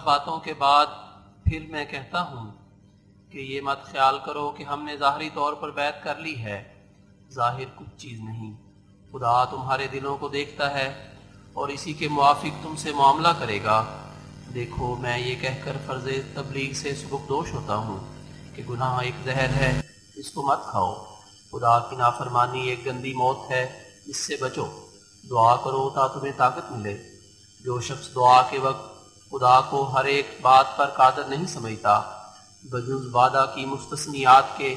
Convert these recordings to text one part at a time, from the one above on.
باتوں کے بعد پھر میں کہتا ہوں کہ یہ مت خیال کرو کہ ہم نے ظاہری طور پر بیعت کر لی ہے، ظاہر کچھ چیز نہیں، خدا تمہارے دلوں کو دیکھتا ہے اور اسی کے موافق تم سے معاملہ کرے گا۔ دیکھو، میں یہ کہہ کر فرض تبلیغ سے سبکدوش ہوتا ہوں کہ گناہ ایک زہر ہے، اس کو مت کھاؤ، خدا کی نافرمانی ایک گندی موت ہے، اس سے بچو، دعا کرو تا تمہیں طاقت ملے۔ جو شخص دعا کے وقت خدا کو ہر ایک بات پر قادر نہیں سمجھتا بجز وعدہ کی مستثنیات کے،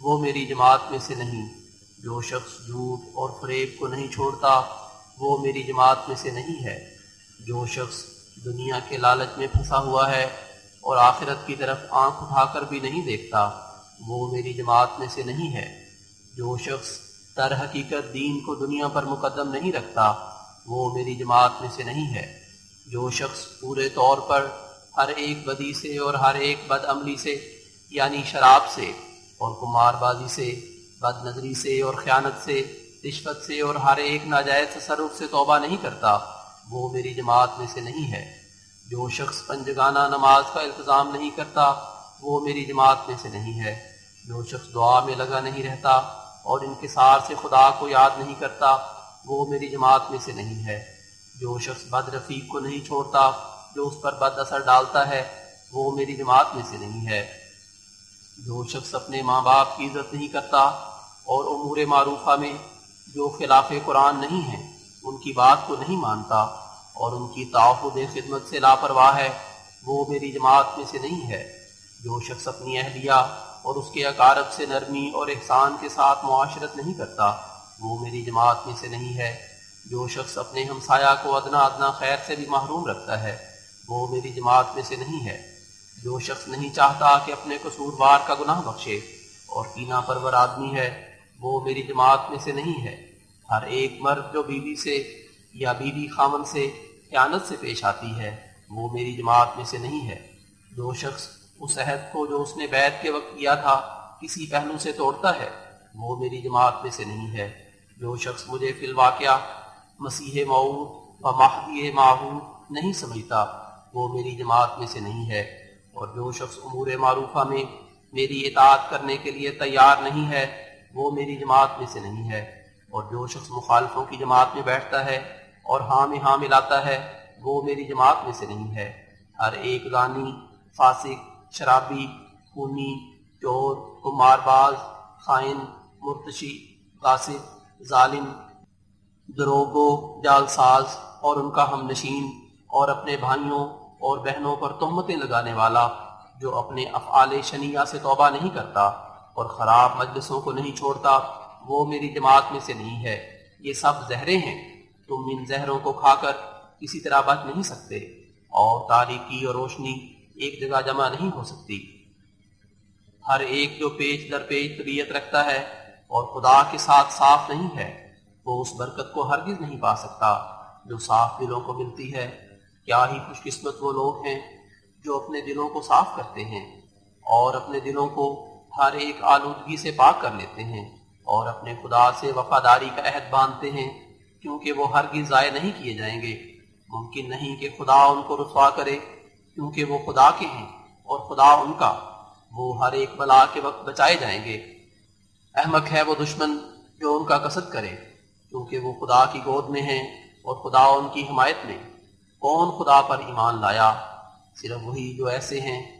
وہ میری جماعت میں سے نہیں۔ جو شخص جھوٹ اور فریب کو نہیں چھوڑتا وہ میری جماعت میں سے نہیں ہے۔ جو شخص دنیا کے لالچ میں پھنسا ہوا ہے اور آخرت کی طرف آنکھ اٹھا کر بھی نہیں دیکھتا وہ میری جماعت میں سے نہیں ہے۔ جو شخص در حقیقت دین کو دنیا پر مقدم نہیں رکھتا وہ میری جماعت میں سے نہیں ہے۔ جو شخص پورے طور پر ہر ایک بدی سے اور ہر ایک بد عملی سے، یعنی شراب سے اور قمار بازی سے، بد نظری سے اور خیانت سے، رشوت سے اور ہر ایک ناجائز تصرف سے توبہ نہیں کرتا وہ میری جماعت میں سے نہیں ہے۔ جو شخص پنجگانہ نماز کا التزام نہیں کرتا وہ میری جماعت میں سے نہیں ہے۔ جو شخص دعا میں لگا نہیں رہتا اور انکسار سے خدا کو یاد نہیں کرتا وہ میری جماعت میں سے نہیں ہے۔ جو شخص بد رفیق کو نہیں چھوڑتا جو اس پر بد اثر ڈالتا ہے وہ میری جماعت میں سے نہیں ہے۔ جو شخص اپنے ماں باپ کی عزت نہیں کرتا اور امور معروفہ میں جو خلاف قرآن نہیں ہیں ان کی بات کو نہیں مانتا اور ان کی تعہد خدمت سے لاپرواہ ہے وہ میری جماعت میں سے نہیں ہے۔ جو شخص اپنی اہلیہ اور اس کے اقارب سے نرمی اور احسان کے ساتھ معاشرت نہیں کرتا وہ میری جماعت میں سے نہیں ہے۔ جو شخص اپنے ہمسایہ کو ادنا ادنا خیر سے بھی محروم رکھتا ہے وہ میری جماعت میں سے نہیں ہے۔ جو شخص نہیں چاہتا کہ اپنے قصوروار کا گناہ بخشے اور کینہ پرور آدمی ہے وہ میری جماعت میں سے نہیں ہے۔ ہر ایک مرد جو بیوی سے یا بیوی خامن سے خیانت سے پیش آتی ہے وہ میری جماعت میں سے نہیں ہے۔ جو شخص اس عہد کو جو اس نے بیعت کے وقت کیا تھا کسی پہلو سے توڑتا ہے وہ میری جماعت میں سے نہیں ہے۔ جو شخص مجھے فی الواقعہ مسیح موعود و مہدی موعود نہیں سمجھتا وہ میری جماعت میں سے نہیں ہے۔ اور جو شخص امور معروفہ میں میری اطاعت کرنے کے لیے تیار نہیں ہے وہ میری جماعت میں سے نہیں ہے۔ اور جو شخص مخالفوں کی جماعت میں بیٹھتا ہے اور ہاں میں ہاں ملاتا ہے وہ میری جماعت میں سے نہیں ہے۔ ہر ایک زانی، فاسق، شرابی، خونی، چور، قمار باز، خائن، مرتشی، غاصب، ظالم، دروغگو، جعلساز اور ان کا ہم نشین اور اپنے بھائیوں اور بہنوں پر تہمتیں لگانے والا جو اپنے افعال شنیعہ سے توبہ نہیں کرتا اور خراب مجلسوں کو نہیں چھوڑتا وہ میری جماعت میں سے نہیں ہے۔ یہ سب زہریں ہیں، تم ان زہروں کو کھا کر کسی طرح بچ نہیں سکتے، اور تاریکی اور روشنی ایک جگہ جمع نہیں ہو سکتی۔ ہر ایک جو پیچ در پیچ طبیعت رکھتا ہے اور خدا کے ساتھ صاف نہیں ہے وہ اس برکت کو ہرگز نہیں پا سکتا جو صاف دلوں کو ملتی ہے۔ کیا ہی خوش قسمت وہ لوگ ہیں جو اپنے دلوں کو صاف کرتے ہیں اور اپنے دلوں کو ہر ایک آلودگی سے پاک کر لیتے ہیں اور اپنے خدا سے وفاداری کا عہد باندھتے ہیں، کیونکہ وہ ہرگز ضائع نہیں کیے جائیں گے۔ ممکن نہیں کہ خدا ان کو رسوا کرے، کیونکہ وہ خدا کے ہیں اور خدا ان کا، وہ ہر ایک بلا کے وقت بچائے جائیں گے۔ احمق ہے وہ دشمن جو ان کا قصد کرے، کیونکہ وہ خدا کی گود میں ہیں اور خدا ان کی حمایت میں۔ کون خدا پر ایمان لایا؟ صرف وہی جو ایسے ہیں